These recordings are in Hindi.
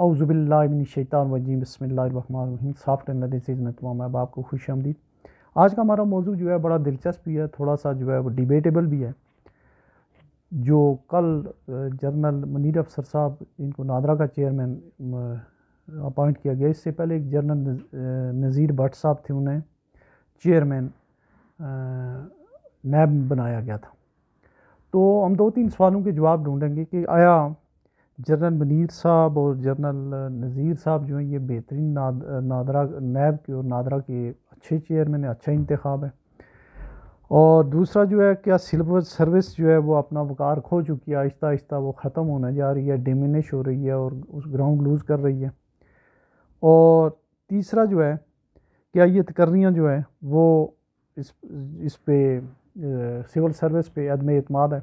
औज़ुबिल्लाहिमिनश्शैतानिर्रजीम बिस्मिल्लाहिर्रहमानिर्रहीम। सॉफ्ट एनालिसिस में तमाम अहबाब को खुश आमदीद। आज का हमारा मौजू जो है बड़ा दिलचस्प भी है, थोड़ा सा जो है वो डिबेटेबल भी है। जो कल जनरल मुनीर अफसर साहब, इनको नादरा का चेयरमैन अपॉइंट किया गया, इससे पहले एक जनरल नज़ीर भट्ट साहब थे, उन्हें चेयरमैन नैब बनाया गया था। तो हम 2-3 सवालों के जवाब ढूंढेंगे कि आया जनरल मुनीर साहब और जनरल नज़ीर साहब जो हैं ये बेहतरीन नादरा नैब के और नादरा के अच्छे चेयरमैन है, अच्छा इंतखाब है। और दूसरा जो है, क्या सिविल सर्विस जो है वो अपना वकार खो चुकी है, आहिस्ता आहिस्ता वो ख़त्म होने जा रही है, डिमिनिश हो रही है और उस ग्राउंड लूज़ कर रही है। और तीसरा जो है, क्या ये तकर्रियाँ जो है वो इस पे सिविल सर्विस पे अदम एतमाद है।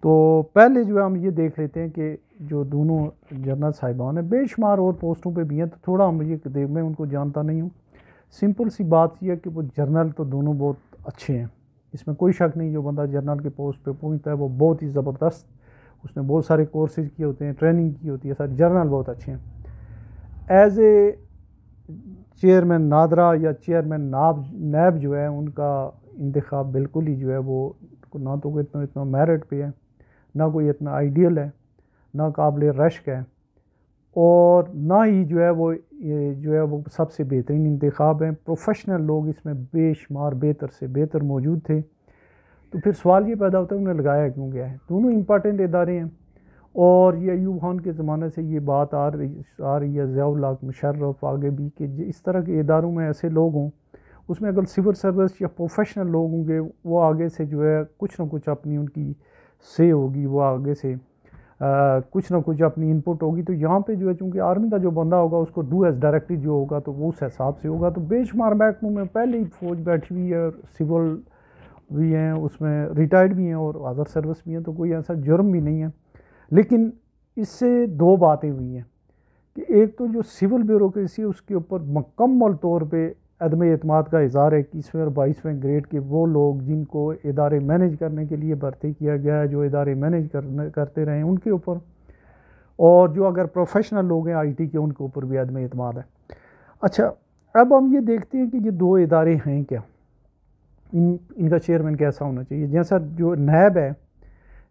तो पहले जो है हम ये देख लेते हैं कि जो दोनों जनरल साहिबान हैं, बेशुमार और पोस्टों पे भी हैं, तो थोड़ा हम ये मैं उनको जानता नहीं हूँ। सिंपल सी बात यह है कि वो जनरल तो दोनों बहुत अच्छे हैं, इसमें कोई शक नहीं। जो बंदा जनरल के पोस्ट पे पहुँचता है वो बहुत ही ज़बरदस्त, उसने बहुत सारे कोर्सेज किए होते हैं, ट्रेनिंग की होती है, सर जनरल बहुत अच्छे हैं। एज ए चेयरमैन नादरा या चेयरमैन नैब जो है, उनका इंतखाब बिल्कुल ही जो है वो ना तो कोई इतना मेरिट पे है, ना कोई इतना आइडियल है, ना काबिल रश्क है, और ना ही जो है वो सबसे बेहतरीन इंतखाब हैं। प्रोफेशनल लोग इसमें बेशुमार बेहतर से बेहतर मौजूद थे। तो फिर सवाल ये पैदा होता है उन्हें लगाया क्यों गया है। दोनों इम्पॉर्टेंट इदारे हैं, और ये अयूब खान के ज़माने से ये बात आ रही है, ज़िया-उल हक, मुशर्रफ आगे भी, कि इस तरह के इदारों में ऐसे लोग हों, उसमें अगर सिविल सर्विस या प्रोफेशनल लोग होंगे, वो आगे से जो है कुछ ना कुछ अपनी उनकी से होगी, वो आगे से कुछ ना कुछ अपनी इनपुट होगी। तो यहाँ पे जो है, चूँकि आर्मी का जो बंदा होगा उसको डू एज डायरेक्टली जो होगा तो वो उस हिसाब से होगा। तो बेशुमार महकमों में पहले ही फ़ौज बैठी हुई है, सिविल भी हैं, उसमें रिटायर्ड भी हैं और अदर सर्विस भी हैं, तो कोई ऐसा जुर्म भी नहीं है। लेकिन इससे दो बातें हुई हैं कि एक तो जो सिविल ब्यूरोक्रेसी उसके ऊपर मुकम्मल तौर पे अदम एतमाद का इज़हार है। 21वें और 22वें ग्रेड के वो लोग जिनको इदारे मैनेज करने के लिए भर्ती किया गया है, जो इदारे मैनेज करते रहे, उनके ऊपर, और जो अगर प्रोफेशनल लोग हैं आईटी के, उनके ऊपर भी अदम एतमाद है। अच्छा, अब हम ये देखते हैं कि ये दो इदारे हैं क्या, इनका चेयरमैन कैसा होना चाहिए। जैसा जो नैब है,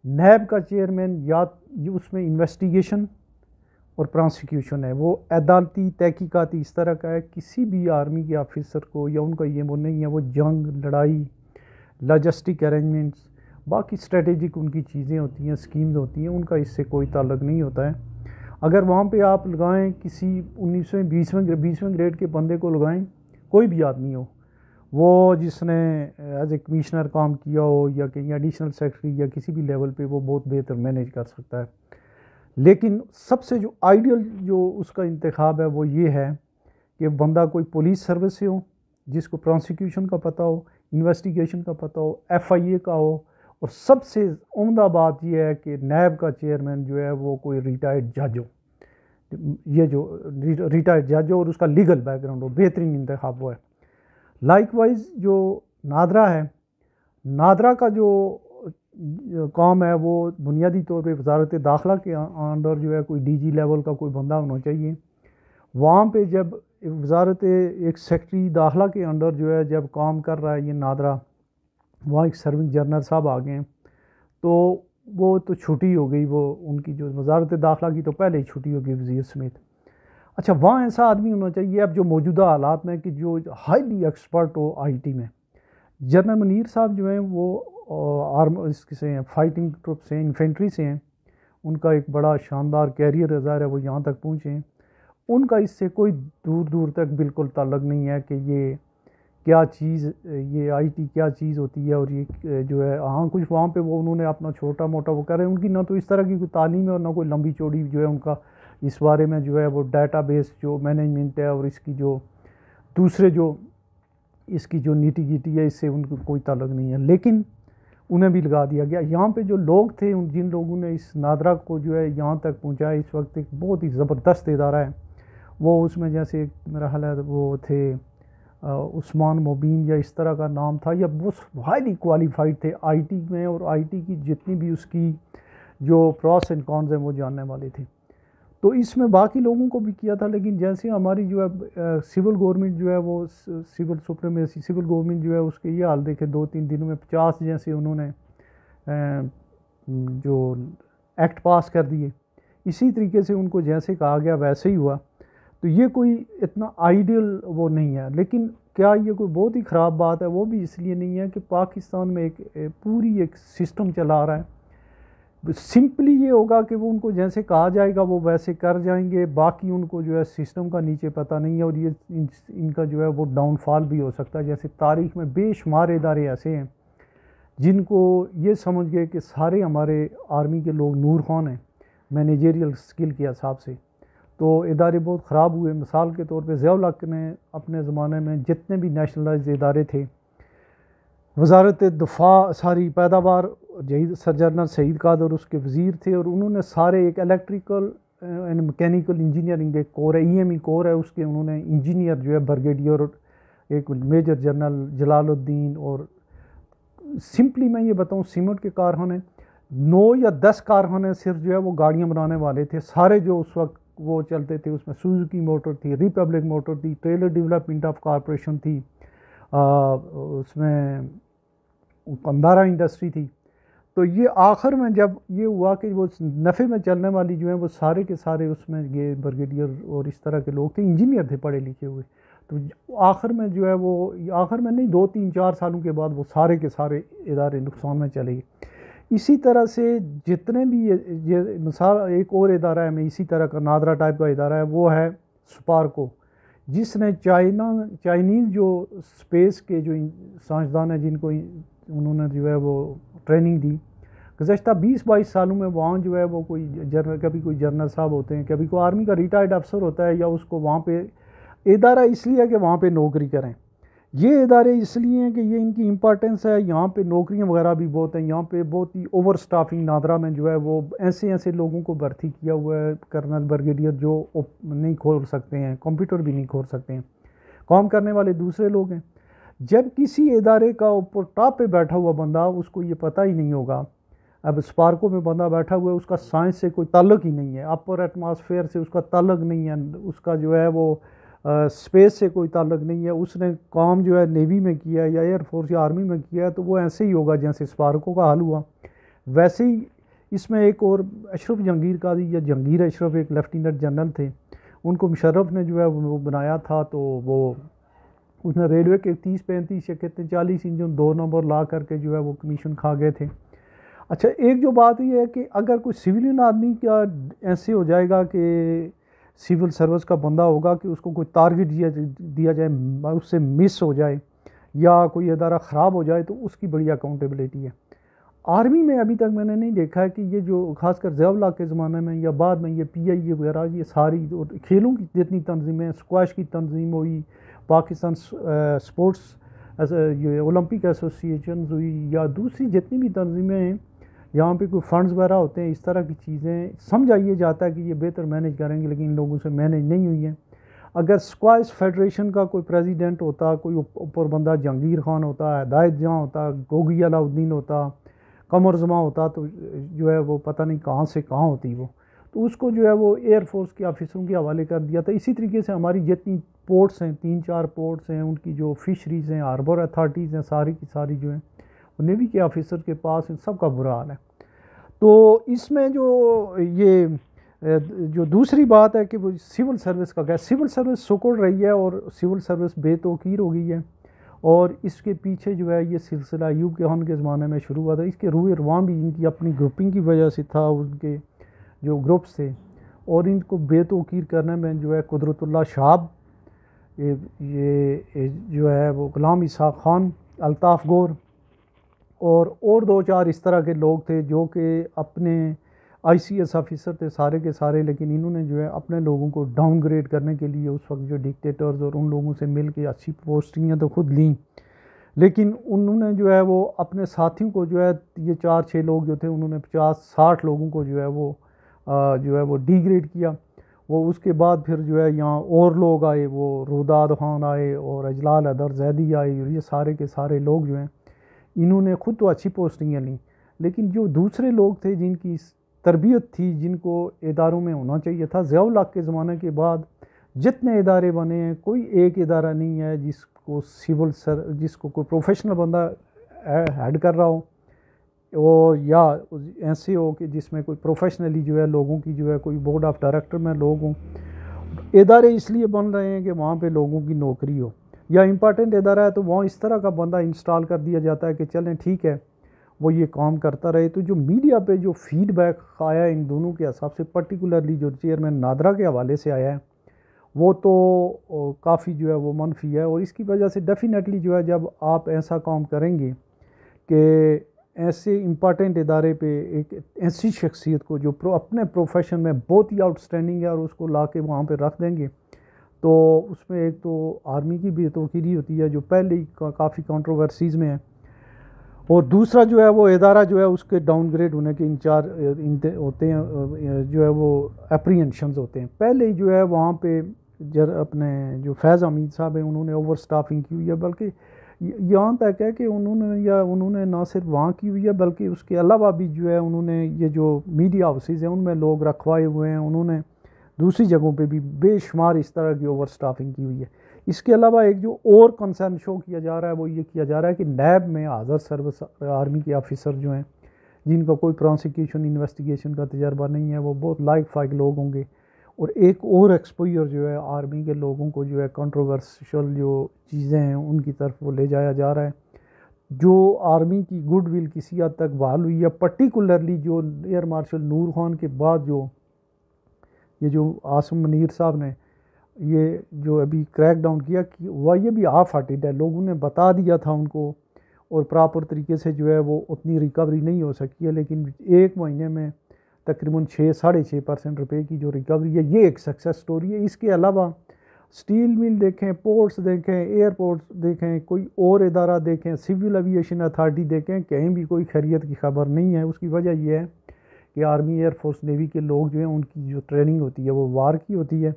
नैब का चेयरमैन या उसमें इन्वेस्टिगेशन और प्रोसिक्यूशन है, वो अदालती तहकीकाती इस तरह का है। किसी भी आर्मी के ऑफिसर को या उनका ये वो नहीं है, वो जंग, लड़ाई, लॉजिस्टिक अरेंजमेंट्स, बाकी स्ट्रेटेजिक उनकी चीज़ें होती हैं, स्कीम्स होती हैं, उनका इससे कोई ताल्लुक़ नहीं होता है। अगर वहाँ पे आप लगाएं किसी 19वें 20वें ग्रेड के बंदे को लगाएं, कोई भी आदमी हो, वो जिसने एज ए कमिश्नर काम किया हो या कहीं एडिशनल सेक्रेटरी या किसी भी लेवल पे, वो बहुत बेहतर मैनेज कर सकता है। लेकिन सबसे जो आइडियल जो उसका इंतखाब है वो ये है कि बंदा कोई पुलिस सर्विस से हो, जिसको प्रोसिक्यूशन का पता हो, इन्वेस्टिगेशन का पता हो, एफआईए का हो, और सबसे उम्दा बात यह है कि नैब का चेयरमैन जो है वो कोई रिटायर्ड जज हो। ये जो रिटायर्ड जज हो और उसका लीगल बैकग्राउंड हो, बेहतरीन इंतखाब वो है। लाइकवाइज जो नादरा है, नादरा का जो काम है वो बुनियादी तौर पे वजारत दाखिला के अंडर जो है कोई डीजी लेवल का कोई बंदा होना चाहिए। वहाँ पे जब वजारत एक सेक्रेटरी दाखिला के अंडर जो है जब काम कर रहा है ये नादरा, वहाँ एक सर्विंग जनरल साहब आ गए हैं, तो वो तो छुट्टी हो गई, वो उनकी जो वजारत दाखिला की तो पहले ही छुट्टी हो गई वज़ीर समेत। अच्छा, वहाँ ऐसा आदमी होना चाहिए अब जो मौजूदा हालात में कि जो हाईली एक्सपर्ट हो आईटी में। जनरल मुनीर साहब जो हैं वो इससे हैं, फाइटिंग ट्रुप से, इन्फेंट्री से हैं, उनका एक बड़ा शानदार कैरियर ज़ाहिर है, वो यहाँ तक पहुँचे हैं। उनका इससे कोई दूर दूर तक बिल्कुल ताल्लुक़ नहीं है कि ये क्या चीज़, ये आईटी क्या चीज़ होती है, और ये जो है, हाँ कुछ वहाँ पे वो उन्होंने अपना छोटा मोटा वो कर रहे हैं। उनकी ना तो इस तरह की कोई तालीम है और ना कोई लंबी चौड़ी जो है उनका इस बारे में जो है वो डाटाबेस जो मैनेजमेंट है और इसकी जो दूसरे जो इसकी जो नीटी गिटी है, इससे उनको कोई ताल्लुक़ नहीं है। लेकिन उन्हें भी लगा दिया गया। यहाँ पे जो लोग थे, जिन लोगों ने इस नादरा को जो है यहाँ तक पहुँचाया, इस वक्त एक बहुत ही ज़बरदस्त इदारा है वो। उसमें जैसे मेरा ख्याल है वो थे उस्मान मुबीन या इस तरह का नाम था, या वो हाईली क्वालिफाइड थे आईटी में, और आईटी की जितनी भी उसकी जो प्रॉस एंड कॉन्स हैं वो जानने वाले थे। तो इसमें बाकी लोगों को भी किया था, लेकिन जैसे हमारी जो है सिविल गवर्नमेंट जो है वो सिविल सुप्रीमेसी सिविल गवर्नमेंट जो है उसके ये हाल देखे 2-3 दिनों में 50 जैसे उन्होंने जो एक्ट पास कर दिए। इसी तरीके से उनको जैसे कहा गया वैसे ही हुआ। तो ये कोई इतना आइडियल वो नहीं है, लेकिन क्या ये कोई बहुत ही ख़राब बात है? वो भी इसलिए नहीं है कि पाकिस्तान में एक पूरी एक सिस्टम चला रहा है। सिंपली ये होगा कि वो उनको जैसे कहा जाएगा वो वैसे कर जाएंगे, बाकी उनको जो है सिस्टम का नीचे पता नहीं है, और ये इनका जो है वो डाउनफॉल भी हो सकता है। जैसे तारीख़ में बेशुमार इदारे ऐसे हैं जिनको ये समझ गए कि सारे हमारे आर्मी के लोग नूर खान हैं मैनेजरियल स्किल के हिसाब से, तो इदारे बहुत ख़राब हुए। मिसाल के तौर पे ज़ियाउल हक ने अपने ज़माने में जितने भी नेशनलाइज इदारे थे, वजारत दफ़ा सारी पैदावार सर जनरल सईद कादर उसके वज़ीर थे, और उन्होंने सारे एक इलेक्ट्रिकल एंड मैकेनिकल इंजीनियरिंग एक कोर है, EME कोर है, उसके उन्होंने इंजीनियर जो है ब्रिगेडियर एक मेजर जनरल जलालुद्दीन, और सिंपली मैं ये बताऊं सीमेंट के कारखाने 9 या 10 कारखाने सिर्फ जो है वो गाड़ियाँ बनाने वाले थे सारे जो उस वक्त वो चलते थे। उसमें सुजुकी मोटर थी, रिपब्लिक मोटर थी, ट्रेलर डेवलपमेंट ऑफ कॉरपोरेशन थी, उसमें कंदारा इंडस्ट्री थी। तो ये आखिर में जब ये हुआ कि वो नफ़े में चलने वाली जो है वो सारे के सारे उसमें ये ब्रिगेडियर और इस तरह के लोग थे, इंजीनियर थे पढ़े लिखे हुए। तो आखिर में जो है वो आखिर में नहीं 2-3-4 सालों के बाद वो सारे के सारे इदारे नुकसान में चले गए। इसी तरह से जितने भी ये मिसाल एक और इदारा है, मैं इसी तरह का नादरा टाइप का इदारा है, वो है स्पार्को, जिसने चाइनीज़ जो स्पेस के जो साइंसदान हैं जिनको उन्होंने जो है वो ट्रेनिंग दी गुज़श्ता 20-22 सालों में, वहाँ जो है वो कोई कभी कोई जनरल साहब होते हैं, कभी कोई आर्मी का रिटायर्ड अफसर होता है, या उसको वहाँ पे इदारा इसलिए है कि वहाँ पे नौकरी करें। ये इदारे इसलिए हैं कि ये इनकी इम्पोर्टेंस है, यहाँ पे नौकरियाँ वगैरह भी बहुत हैं। यहाँ पे बहुत ही ओवर स्टाफिंग नादरा में जो है वो ऐसे ऐसे लोगों को भर्ती किया हुआ है, कर्नल ब्रिगेडियर जो नहीं खोल सकते हैं, कंप्यूटर भी नहीं खोल सकते हैं, काम करने वाले दूसरे लोग हैं। जब किसी इदारे का ऊपर टॉप पे बैठा हुआ बंदा, उसको ये पता ही नहीं होगा, अब स्पार्को में बंदा बैठा हुआ है, उसका साइंस से कोई ताल्लुक़ ही नहीं है, अपर एटमॉस्फेयर से उसका ताल्लुक़ नहीं है, उसका जो है वो स्पेस से कोई ताल्लुक़ नहीं है, उसने काम जो है नेवी में किया है या एयरफोर्स या आर्मी में किया है, तो वो ऐसे ही होगा जैसे स्पार्को का हाल हुआ। वैसे ही इसमें एक और अशरफ जहांगीर काजी या जहांगीर अशरफ एक लेफ्टिनेंट जनरल थे, उनको मुशर्रफ ने जो है वो बनाया था। तो वो उसने रेलवे के 30-35 या कितने 40 इंजन 2 नंबर ला करके जो है वो कमीशन खा गए थे। अच्छा, एक जो बात ये है कि अगर कोई सिविलियन आदमी का ऐसे हो जाएगा कि सिविल सर्विस का बंदा होगा कि उसको कोई टारगेट दिया जाए, उससे मिस हो जाए या कोई इदारा ख़राब हो जाए, तो उसकी बड़ी अकाउंटेबिलिटी है। आर्मी में अभी तक मैंने नहीं देखा है कि ये जो खासकर ज़ियाउल हक के ज़माने में या बाद में ये PIA वगैरह ये सारी और खेलों की जितनी तंजीमें, स्क्वाश की तंजीम हुई, पाकिस्तान स्पोर्ट्स ये ओलंपिक एसोसिएशन हुई, या दूसरी जितनी भी तंजीमें हैं यहाँ पे कोई फंड्स वगैरह होते हैं, इस तरह की चीज़ें समझाइए जाता है कि ये बेहतर मैनेज करेंगे, लेकिन इन लोगों से मैनेज नहीं हुई है। अगर स्क्वाश फेडरेशन का कोई प्रेसिडेंट होता, कोई ऊपर बंदा जहांगीर खान होता, हिदायत जहाँ होता, गोगी अलाउद्दीन होता, कमर जमा होता, तो जो है वो पता नहीं कहाँ से कहाँ होती वो, तो उसको जो है वो एयरफोर्स के ऑफिसरों के हवाले कर दिया था। इसी तरीके से हमारी जितनी पोर्ट्स हैं, 3-4 पोर्ट्स हैं, उनकी जो फिशरीज़ हैं, हार्बर अथॉरिटीज़ हैं, सारी की सारी जो हैं नेवी के ऑफिसर के पास, इन सब का बुरा हाल है। तो इसमें जो ये जो दूसरी बात है कि वो सिविल सर्विस का क्या, सिविल सर्विस सुकुड़ रही है और सिविल सर्विस बेतौकीर हो गई है, और इसके पीछे जो है ये सिलसिला अयूब खान के ज़माने में शुरू हुआ था। इसके रूए रवां भी इनकी अपनी ग्रुपिंग की वजह से था, उनके जो ग्रुप्स थे, और इनको बेतौकीर करने में जो है कुदरतुल्लाह शाब, ये जो है वो गुलाम इसाक खान, अल्ताफ़ गौर और 2-4 इस तरह के लोग थे जो कि अपने ICS ऑफिसर थे सारे के सारे, लेकिन इन्होंने जो है अपने लोगों को डाउनग्रेड करने के लिए उस वक्त जो डिक्टेटर्स और उन लोगों से मिल के अच्छी पोस्टिंगें तो खुद लीं, लेकिन उन्होंने जो है वो अपने साथियों को जो है ये 4-6 लोग जो थे उन्होंने 50-60 लोगों को जो है वो डिग्रेड किया। वो उसके बाद फिर जो है यहाँ और लोग आए, वो रुदाद खान आए और अजलाल अदर जैदी आए, और ये सारे के सारे लोग जो हैं इन्होंने खुद तो अच्छी पोस्टिंगें लीं, लेकिन जो दूसरे लोग थे जिनकी तरबियत थी जिनको इदारों में होना चाहिए था। ज़ियाउल हक के ज़माने के बाद जितने इदारे बने हैं, कोई एक इदारा नहीं है जिसको जिसको कोई प्रोफेशनल बंदा हेड कर रहा हो, और या ऐसे हो कि जिसमें कोई प्रोफेशनली जो है लोगों की जो है कोई बोर्ड ऑफ डायरेक्टर में लोग हों। इदारे इसलिए बन रहे हैं कि वहाँ पे लोगों की नौकरी हो, या इम्पॉर्टेंट इदारा है तो वहाँ इस तरह का बंदा इंस्टॉल कर दिया जाता है कि चलें ठीक है वो ये काम करता रहे। तो जो मीडिया पे जो फीडबैक आया इन दोनों के हिसाब से, पर्टिकुलरली जो चेयरमैन नादरा के हवाले से आया है, वो तो काफ़ी जो है वो मनफी है। और इसकी वजह से डेफिनेटली जो है जब आप ऐसा काम करेंगे कि ऐसे इम्पॉर्टेंट इदारे पे एक ऐसी शख्सियत को जो अपने प्रोफेशन में बहुत ही आउटस्टैंडिंग है और उसको ला के वहाँ पर रख देंगे, तो उसमें एक तो आर्मी की बेतौकीरी होती है जो पहले ही काफ़ी कंट्रोवर्सीज़ में है, और दूसरा जो है वो इदारा जो है उसके डाउनग्रेड होने के इंचार्ज होते हैं, जो है वो अप्रीहेंशंस होते हैं। पहले ही जो है वहाँ पे अपने जो फैज़ हमीद साहब हैं उन्होंने ओवर स्टाफिंग की हुई है, बल्कि यहाँ तक है कि उन्होंने ना सिर्फ वहाँ की हुई है बल्कि उसके अलावा भी जो है उन्होंने ये जो मीडिया हाउसेज़ हैं उनमें लोग रखवाए हुए हैं, उन्होंने दूसरी जगहों पे भी बेशुमार इस तरह की ओवर स्टाफिंग की हुई है। इसके अलावा एक जो और कंसर्न शो किया जा रहा है वो ये किया जा रहा है कि नैब में हाज़र सर्विस आर्मी के ऑफिसर जो हैं जिनका कोई प्रोसिक्यूशन इन्वेस्टिगेशन का तजर्बा नहीं है, वो बहुत लाइक फाइक लोग होंगे, और एक और एक्सपोजर जो है आर्मी के लोगों को जो है कंट्रोवर्शियल जो चीज़ें हैं उनकी तरफ वो ले जाया जा रहा है, जो आर्मी की गुडविल किसी हद तक बहाल हुई है। पर्टिकुलरली जो एयर मार्शल नूर खान के बाद जो आसिम मुनीर साहब ने ये जो अभी क्रैक डाउन किया कि वह ये भी हाफ हार्टेड है, लोगों ने बता दिया था उनको और प्रॉपर तरीके से जो है वो उतनी रिकवरी नहीं हो सकी है, लेकिन एक महीने में तकरीबन 6-6.5% रुपए की जो रिकवरी है, ये एक सक्सेस स्टोरी है। इसके अलावा स्टील मिल देखें, पोर्ट्स देखें, एयरपोर्ट्स देखें, कोई और इदारा देखें, सिविल एविएशन अथॉरिटी देखें, कहीं भी कोई खैरियत की खबर नहीं है। उसकी वजह यह है कि आर्मी, एयरफोर्स, नेवी के लोग जो हैं उनकी जो ट्रेनिंग होती है वो वार की होती है,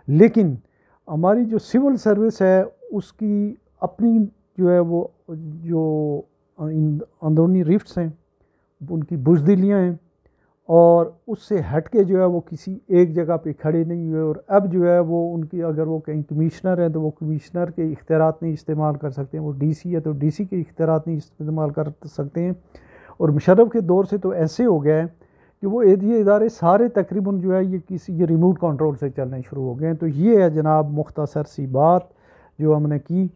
लेकिन हमारी जो सिविल सर्विस है उसकी अपनी जो है वो जो अंदरूनी रिफ्ट्स हैं, उनकी बुज़दिलियाँ हैं, और उससे हट के जो है वो किसी एक जगह पे खड़े नहीं हुए। और अब जो है वो उनकी, अगर वो कहीं कमिश्नर हैं तो वो कमिश्नर के इख्तियारात नहीं इस्तेमाल कर सकते हैं, वो डीसी है तो डीसी के इख्तियारात नहीं इस्तेमाल कर सकते हैं। और मुशर्रफ के दौर से तो ऐसे हो गया है कि वो ये इदारे सारे तकरीबन जो है ये रिमोट कंट्रोल से चलने शुरू हो गए हैं। तो ये है जनाब मुख्तसर सी बात जो हमने की,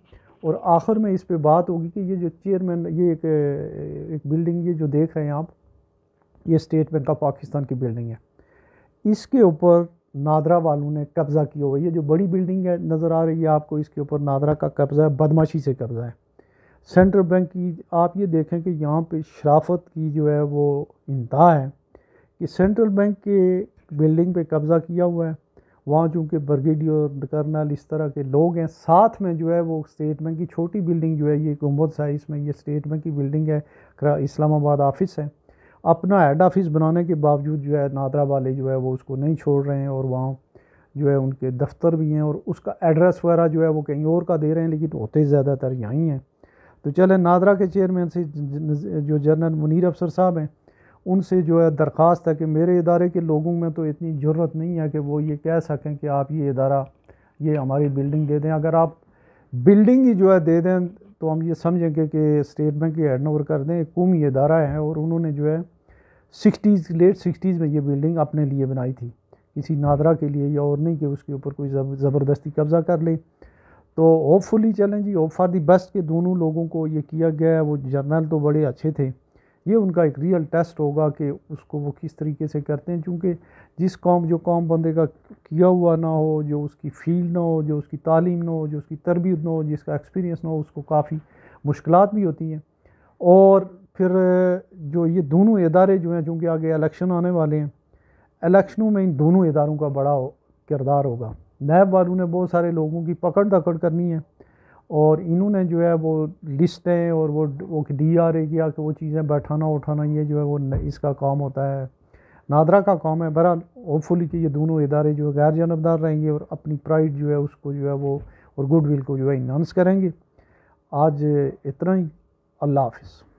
और आखिर में इस पे बात होगी कि ये जो चेयरमैन, ये एक बिल्डिंग ये जो देख रहे हैं आप, ये स्टेट बैंक ऑफ पाकिस्तान की बिल्डिंग है, इसके ऊपर नादरा वालों ने कब्ज़ा किया हुआ है। ये जो बड़ी बिल्डिंग है नज़र आ रही है आपको, इसके ऊपर नादरा का कब्ज़ा है, बदमाशी से कब्ज़ा है। सेंट्रल बैंक की आप ये देखें कि यहाँ पे शराफत की जो है वो इंतहा है कि सेंट्रल बैंक के बिल्डिंग पे कब्ज़ा किया हुआ है। वहाँ चूँकि ब्रिगेडियर, कर्नल, इस तरह के लोग हैं, साथ में जो है वो स्टेट बैंक की छोटी बिल्डिंग जो है ये गुंबद सा, इसमें ये स्टेट बैंक की बिल्डिंग है, इस्लामाबाद ऑफिस है। अपना हेड ऑफिस बनाने के बावजूद जो है नादरा वाले जो है वो उसको नहीं छोड़ रहे हैं, और वहाँ जो है उनके दफ्तर भी हैं और उसका एड्रेस वगैरह जो है वो कहीं और का दे रहे हैं, लेकिन होते ज़्यादातर यहीं हैं। तो चले नादरा के चेयरमैन से जो जनरल मुनीर अफसर साहब हैं उनसे जो है दरख्वास्त है कि मेरे इदारे के लोगों में तो इतनी ज़रूरत नहीं है कि वो ये कह सकें कि आप ये इदारा, ये हमारी बिल्डिंग दे दें। अगर आप बिल्डिंग ही जो है दे दें तो हम ये समझेंगे कि स्टेट बैंक की हैंड ओवर कर दें। एक कौमी इदारा है और उन्होंने जो है लेट 60s में ये बिल्डिंग अपने लिए बनाई थी, किसी नादरा के लिए, या और नहीं कि उसके ऊपर कोई ज़बरदस्ती कब्ज़ा कर ले। तो होपफुली चलें जी, होप फॉर दी बेस्ट के दोनों लोगों को ये किया गया है। वो जर्नल तो बड़े अच्छे थे, ये उनका एक रियल टेस्ट होगा कि उसको वो किस तरीके से करते हैं, क्योंकि जो काम बंदे का किया हुआ ना हो, जो उसकी फील्ड ना हो, जो उसकी तालीम ना हो, जो उसकी तरबियत ना हो, जिसका एक्सपीरियंस ना हो, उसको काफ़ी मुश्किलात भी होती हैं। और फिर जो ये दोनों इदारे जो हैं, चूँकि आगे इलेक्शन आने वाले हैं, इलेक्शनों में इन दोनों इदारों का बड़ा किरदार होगा। नैब वालों ने बहुत सारे लोगों की पकड़ दकड़ करनी है, और इन्होंने जो है वो लिस्टें और वो DRA किया कि वो चीज़ें बैठाना उठाना, ये जो है वो इसका काम होता है, नादरा का काम है। बहरहाल होपफुली कि ये दोनों इदारे जो है गैर जानबदार रहेंगे और अपनी प्राइड जो है उसको जो है वो और गुडविल को जो है इन्हांस करेंगे। आज इतना ही, अल्लाह हाफिज़।